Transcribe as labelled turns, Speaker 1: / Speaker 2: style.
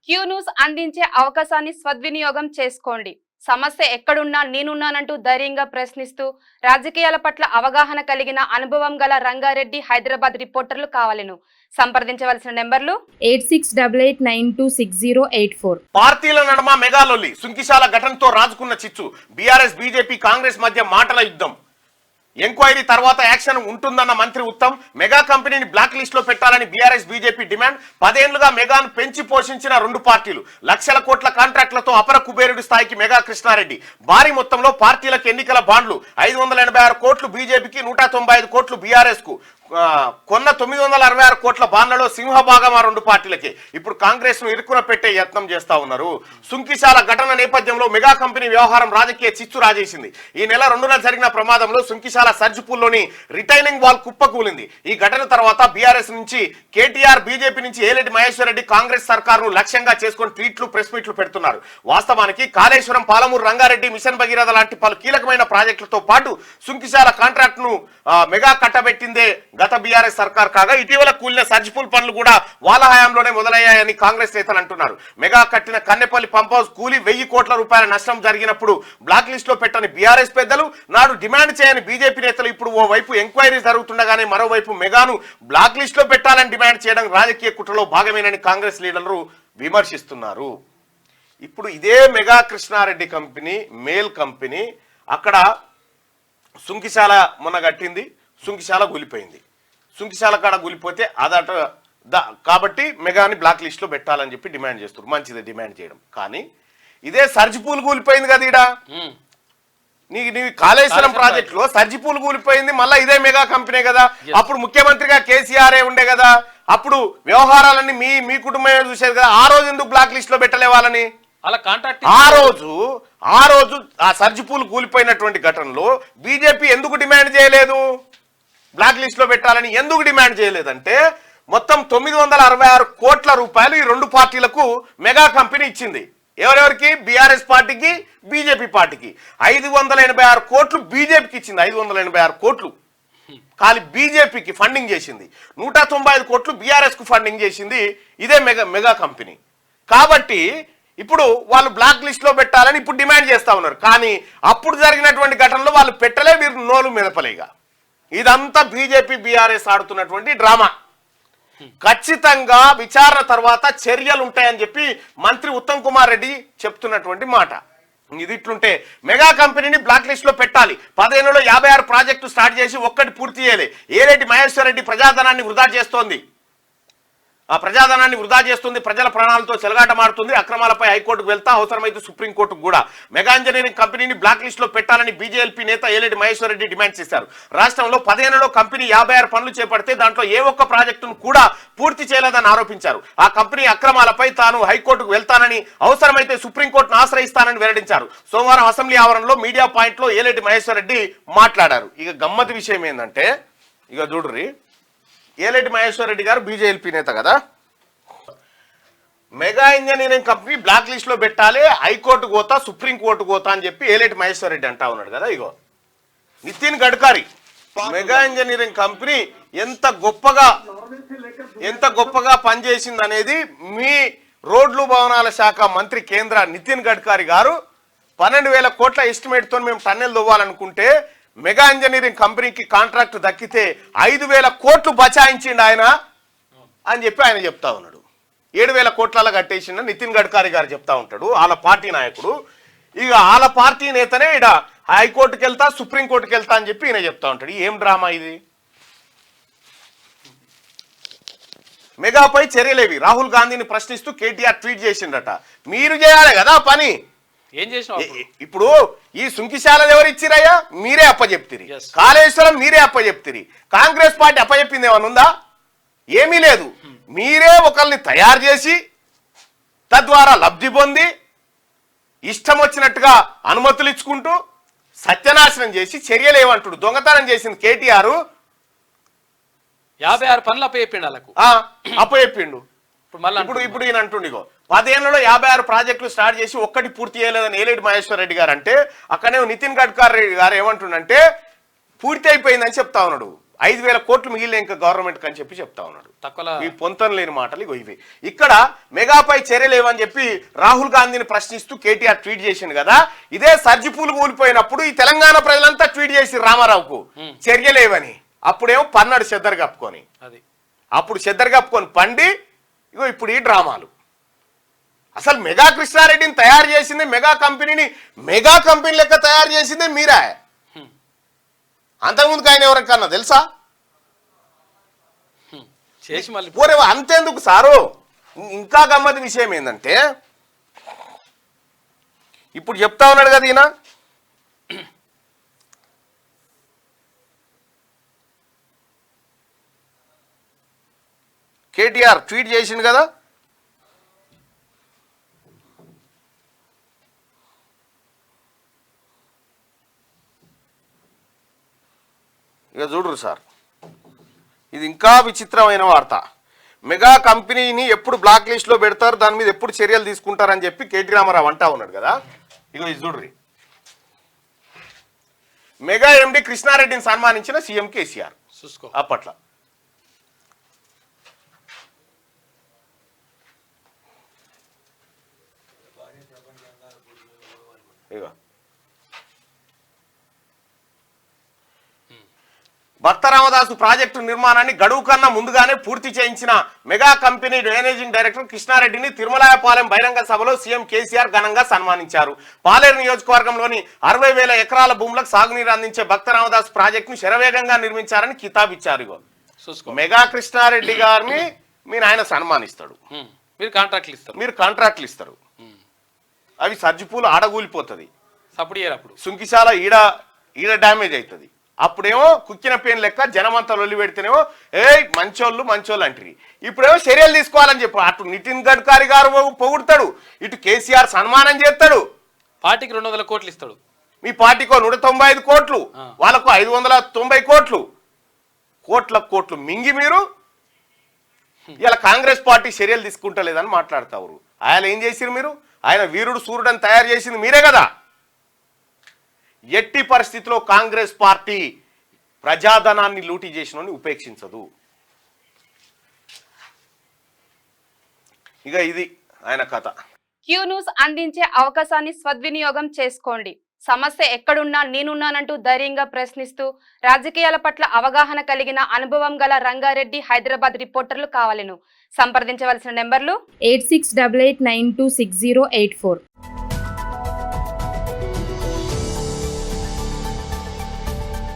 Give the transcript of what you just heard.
Speaker 1: Q news అందించే అవకాశాన్ని సద్వినియోగం చేసుకోండి. సమస్య ఎక్కడున్నా నేనున్నానంటూ ధైర్యంగా ప్రశ్నిస్తూ రాజకీయాల పట్ల అవగాహన కలిగిన అనుభవం గల రంగారెడ్డి హైదరాబాద్ రిపోర్టర్లు కావాలను సంప్రదించవలసిన నెంబర్లు
Speaker 2: 8688926084.
Speaker 3: పార్టీల నడుమ మెగాలొల్లి, సుంకిశాల ఘటనతో రాజుకున్న చిచ్చు, బీఆర్ఎస్ బీజేపీ కాంగ్రెస్ మధ్య మాటల యుద్ధం. ఎంక్వైరీ తర్వాత యాక్షన్ ఉంటుందన్న మంత్రి ఉత్తమ్. మెగా కంపెనీని బ్లాక్ లిస్ట్ లో పెట్టాలని బీఆర్ఎస్ బీజేపీ డిమాండ్. 10 ఏళ్లుగా మెగాను పెంచి పోషించిన రెండు పార్టీలు. లక్షల కోట్ల కాంట్రాక్టులతో అపర కుబేరుడి స్థాయికి మెగా కృష్ణారెడ్డి. భారీ మొత్తంలో పార్టీలకు ఎన్నికల బాండ్లు. 586 కోట్లు బీజేపీకి, 195 కోట్లు బీఆర్ఎస్ కు. కొన్న 966 కోట్ల బాండ్లలో సింహభాగం ఆ రెండు పార్టీలకే. ఇప్పుడు కాంగ్రెస్ ను ఇరుకున పెట్టే యత్నం చేస్తా ఉన్నారు. సుంకిశాల ఘటన నేపథ్యంలో మెగా కంపెనీ వ్యవహారం రాజకీయ చిచ్చు రాజేసింది. ఈ నెల 2న జరిగిన ప్రమాదంలో సుంకిశాల సర్జిపూల్లోని రిటైనింగ్ వాల్ కుప్పకూలింది. ఈ ఘటన తర్వాత బీఆర్ఎస్ నుంచి కేటీఆర్, బీజేపీ నుంచి ఏలేటి మహేశ్వర్ రెడ్డి కాంగ్రెస్ సర్కారును లక్ష్యంగా చేసుకుని ట్వీట్లు, ప్రెస్ మీట్లు పెడుతున్నారు. వాస్తవానికి కాళేశ్వరం, పాలమూరు రంగారెడ్డి, మిషన్ భగీరథ లాంటి పలు కీలకమైన ప్రాజెక్టులతో పాటు సుంకిశాల కాంట్రాక్ట్ ను మెగా కట్టబెట్టిందే గత బీఆర్ఎస్ సర్కార్ కాగా, ఇటీవల కూలిన సర్జిపూల్ పనులు కూడా వాళ్ళ హయాంలోనే మొదలయ్యాయని కాంగ్రెస్ నేతలు అంటున్నారు. మెగా కట్టిన కన్నెపల్లి పంప్ హౌస్ కూలి 1000 కోట్ల రూపాయల నష్టం జరిగినప్పుడు బ్లాక్ లిస్ట్ లో పెట్టని బీఆర్ఎస్ పెద్దలు, నాడు డిమాండ్ చేయని బీజేపీ నేతలు ఇప్పుడు ఓవైపు ఎంక్వైరీ జరుగుతుండగానే మరోవైపు మెగాను బ్లాక్ లిస్ట్ లో పెట్టాలని డిమాండ్ చేయడం రాజకీయ కుట్రలో భాగమేనని కాంగ్రెస్ లీడర్లు విమర్శిస్తున్నారు. ఇప్పుడు ఇదే మెగా కృష్ణారెడ్డి కంపెనీ, మేల్ కంపెనీ, అక్కడ సుంకిశాల మొన్న కట్టింది, సుంకిశాల కూలిపోయింది. సుంకిశాల కాడ కూలిపోతే అదట కాబట్టి మెగాని బ్లాక్ లిస్ట్ లో పెట్టాలని చెప్పి డిమాండ్ చేస్తారు. మంచిదే డిమాండ్ చేయడం, కానీ ఇదే సర్జిపూల్ కూలిపోయింది కదా ఈడ. నీ కాళేశ్వరం ప్రాజెక్ట్ లో సర్జిపూల్ కూలిపోయింది, మళ్ళీ ఇదే మెగా కంపెనీ కదా. అప్పుడు ముఖ్యమంత్రిగా కేసీఆర్ ఉండే కదా, అప్పుడు వ్యవహారాలన్నీ మీ కుటుంబమే చూసేది కదా. ఆ రోజు ఎందుకు బ్లాక్ లిస్ట్ లో పెట్టలే వాళ్ళని? ఆ రోజు ఆ సర్జిపూల్ కూలిపోయినటువంటి ఘటనలో బీజేపీ ఎందుకు డిమాండ్ చేయలేదు? బ్లాక్ లిస్ట్ లో పెట్టాలని ఎందుకు డిమాండ్ చేయలేదంటే, మొత్తం 966 కోట్ల రూపాయలు ఈ రెండు పార్టీలకు మెగా కంపెనీ ఇచ్చింది. ఎవరెవరికి? బీఆర్ఎస్ పార్టీకి, బీజేపీ పార్టీకి. 586 కోట్లు బీజేపీకి ఇచ్చింది. 586 కోట్లు ఖాళీ బీజేపీకి ఫండింగ్ చేసింది. 195 కోట్లు బీఆర్ఎస్ కు ఫండింగ్ చేసింది ఇదే మెగా కంపెనీ. కాబట్టి ఇప్పుడు వాళ్ళు బ్లాక్ లిస్ట్ లో పెట్టాలని ఇప్పుడు డిమాండ్ చేస్తా ఉన్నారు. కానీ అప్పుడు జరిగినటువంటి ఘటనలో వాళ్ళు పెట్టలే, వీరు నోలు మెదపలేగా. ఇదంతా బీజేపీ, బీఆర్ఎస్ ఆడుతున్నటువంటి డ్రామా. ఖచ్చితంగా విచారణ తర్వాత చర్యలు ఉంటాయని చెప్పి మంత్రి ఉత్తమ్ కుమార్ రెడ్డి చెప్తున్నటువంటి మాట. ఇది ఇట్లుంటే మెగా కంపెనీని బ్లాక్ లిస్ట్ లో పెట్టాలి. 10 ఏళ్లలో 56 ప్రాజెక్టు స్టార్ట్ చేసి ఒక్కటి పూర్తి చేయలే. ఏలేటి మహేశ్వర్ రెడ్డి ప్రజాధనాన్ని వృధా చేస్తోంది. ప్రజల ప్రాణాలతో చెలగాటమాడుతుంది. అక్రమాలపై హైకోర్టుకు వెళ్తా, అవసరమైతే సుప్రీంకోర్టుకు కూడా. మెగా ఇంజనీరింగ్ కంపెనీని బ్లాక్ లిస్ట్ లో పెట్టాలని బీజేపీ నేత ఏలేటి మహేశ్వర్ రెడ్డి డిమాండ్ చేశారు. రాష్ట్రంలో 10 ఏళ్లలో కంపెనీ 56 పనులు చేపడితే దాంట్లో ఏ ఒక్క ప్రాజెక్టును కూడా పూర్తి చేయలేదని ఆరోపించారు. ఆ కంపెనీ అక్రమాలపై తాను హైకోర్టుకు వెళ్తానని, అవసరమైతే సుప్రీంకోర్టును ఆశ్రయిస్తానని వెల్లడించారు. సోమవారం అసెంబ్లీ ఆవరణలో మీడియా పాయింట్ లో ఏలేటి మహేశ్వర్ రెడ్డి మాట్లాడారు. ఇక గమ్మతి విషయం ఏంటంటే, ఇక చూడుర్రి, ఏలేటి మహేశ్వర్ రెడ్డి గారు బీజేపీ నేత కదా. Mega engineering company black list లో పెట్టాలి, హైకోర్టు పోతా, సుప్రీంకోర్టు పోతా అని చెప్పి ఏలేటి మహేశ్వర్ రెడ్డి అంటా ఉన్నాడు కదా. ఇగో Nitin Gadkari mega engineering company ఎంత గొప్పగా పనిచేసింది అనేది మీ రోడ్లు భవనాల శాఖ మంత్రి కేంద్ర నితిన్ గడ్కరీ గారు 12,000 కోట్ల ఎస్టిమేట్ తో మేము టన్నెల్ తవ్వాలనుకుంటే మెగా ఇంజనీరింగ్ కంపెనీకి కాంట్రాక్ట్ దక్కితే 5,000 కోట్లు బచాయించిండు ఆయన అని చెప్పి ఆయన చెప్తా ఉన్నాడు. 7,000 కోట్ల కట్టేసిండు నితిన్ గడ్కరీ గారు చెప్తా ఉంటాడు, వాళ్ళ పార్టీ నాయకుడు. ఇక వాళ్ళ పార్టీ నేతనే ఇడ హైకోర్టుకి వెళ్తా, సుప్రీంకోర్టుకి వెళ్తా అని చెప్పి ఈయన చెప్తా ఉంటాడు. ఏం డ్రామా ఇది? మెగాపై చర్యలేవి, రాహుల్ గాంధీని ప్రశ్నిస్తూ కేటీఆర్ ట్వీట్ చేసిండట. మీరు చేయాలి కదా పని.
Speaker 4: ఏం చేసినావు?
Speaker 3: ఇప్పుడు ఈ సుంకిశాల ఎవరు ఇచ్చిరయ్యా? మీరే అప్పచెప్తిరి. కాళేశ్వరం మీరే అప్పచెప్తిరి. కాంగ్రెస్ పార్టీ అప్పచెప్పింది ఏమన్నా ఉందా? ఏమీ లేదు. మీరే ఒకరిని తయారు చేసి తద్వారా లబ్ధి పొంది ఇష్టం వచ్చినట్టుగా అనుమతులు ఇచ్చుకుంటూ సత్యనాశనం చేసి చర్యలు ఏమంటుడు? దొంగతనం చేసింది కేటీఆర్.
Speaker 4: 56 పనులు
Speaker 3: అప్పచెప్పిండు. ఇప్పుడు ఈయన అంటుండు, ఇగో 10 ఏళ్లలో 56 ప్రాజెక్టులు స్టార్ట్ చేసి ఒక్కటి పూర్తి చేయలేదని ఏలేటి మహేశ్వర్ రెడ్డి గారు అంటే, అక్కడే నితిన్ గడ్కరీ గారు ఏమంటుండంటే పూర్తి అయిపోయిందని చెప్తా ఉన్నాడు. 5,000 కోట్లు మిగిలిన ఇంకా గవర్నమెంట్ అని చెప్పి చెప్తా ఉన్నాడు.
Speaker 2: తక్కువ
Speaker 3: ఈ పొంతం లేని మాటలు ఇగో ఇవి. ఇక్కడ మెగాపై చర్యలేవని చెప్పి రాహుల్ గాంధీని ప్రశ్నిస్తూ కేటీఆర్ ట్వీట్ చేసిండు కదా. ఇదే సర్జిపూలు కూలిపోయినప్పుడు ఈ తెలంగాణ ప్రజలంతా ట్వీట్ చేసి రామారావుకు చర్యలేవని. అప్పుడేమో పన్నాడు చెద్దరు కప్పుకొని,
Speaker 2: అది
Speaker 3: అప్పుడు చెద్దరు కప్పుకొని పండి ఇగో ఇప్పుడు ఈ డ్రామాలు. అసలు మెగా కృష్ణారెడ్డిని తయారు చేసింది, మెగా కంపెనీ లెక్క తయారు చేసిందే మీరా. అంతకుముందుకు ఆయన ఎవరికన్నా తెలుసా?
Speaker 2: చేసి మళ్ళీ
Speaker 3: పోరే అంతేందుకు సారు. ఇంకా గమ్మతి విషయం ఏంటంటే ఇప్పుడు చెప్తా ఉన్నాడు కదా ఈయన, కేటీఆర్ ట్వీట్ చేసిండు కదా, ఇక చూడరు సార్, ఇది ఇంకా విచిత్రమైన వార్త. మెగా కంపెనీని ఎప్పుడు బ్లాక్ లిస్ట్లో పెడతారు, దాని మీద ఎప్పుడు చర్యలు తీసుకుంటారని చెప్పి కేటీ రామారావు అంటా ఉన్నాడు కదా. ఇక ఇది చూడ్రి, మెగా ఎండి కృష్ణారెడ్డిని సన్మానించిన సీఎం కేసీఆర్
Speaker 2: చూసుకో.
Speaker 3: అప్పట్లో. ఇక భక్త రామదాసు ప్రాజెక్టు నిర్మాణాన్ని గడువు కన్నా ముందుగానే పూర్తి చేయించిన మెగా కంపెనీ మేనేజింగ్ డైరెక్టర్ కృష్ణారెడ్డిని తిరుమలాయపాలెం బహిరంగ సభలో సీఎం కేసీఆర్ ఘనంగా సన్మానించారు. పాలేరు నియోజకవర్గంలోని 60,000 ఎకరాల భూములకు సాగునీరు అందించే భక్త రామదాసు ప్రాజెక్టును శరవేగంగా నిర్మించారని కితాబిచ్చారు. ఇగో మెగా కృష్ణారెడ్డి గారిని మీరు ఆయన సన్మానిస్తాడు,
Speaker 2: మీరు
Speaker 3: కాంట్రాక్ట్లు ఇస్తారు. అవి సర్జిపూలు ఆడగూలిపోతుంది,
Speaker 2: సపోర్ట్ చేయరు. అప్పుడు
Speaker 3: సుంకిశాల ఈడ డ్యామేజ్ అవుతుంది. అప్పుడేమో కుక్కిన పేన్ లెక్క జనమంతా లొల్లి పెడితేనేమో మంచోళ్ళు అంటారు. ఇప్పుడేమో చర్యలు తీసుకోవాలని చెప్పి అటు నితిన్ గడ్కరీ గారు పొగుడతాడు, ఇటు కేసీఆర్ సన్మానం చేస్తాడు.
Speaker 2: పార్టీకి 200 కోట్లు ఇస్తాడు.
Speaker 3: మీ పార్టీకో 195 కోట్లు, వాళ్ళకు 590 కోట్లు మింగి మీరు ఇలా కాంగ్రెస్ పార్టీ చర్యలు తీసుకుంటలేదని మాట్లాడతారు. ఆయన ఏం చేసిరు మీరు? ఆయన వీరుడు సూర్యుడని తయారు చేసింది మీరే కదా. ఎట్టి పరిస్థితిలో కాంగ్రెస్ పార్టీ ప్రజాధనాన్ని లూటీ చేసిన ఉపేక్షించదు. ఇక ఇది ఆయన కథ.
Speaker 1: క్యూ న్యూస్ అందించే అవకాశాన్ని సద్వినియోగం చేసుకోండి. సమస్య ఎక్కడున్నా నేనున్నానంటూ ధైర్యంగా ప్రశ్నిస్తూ రాజకీయాల పట్ల అవగాహన కలిగిన అనుభవం గల రంగారెడ్డి హైదరాబాద్ రిపోర్టర్లు కావాలను సంప్రదించవలసిన నెంబర్లు
Speaker 4: 8688926084.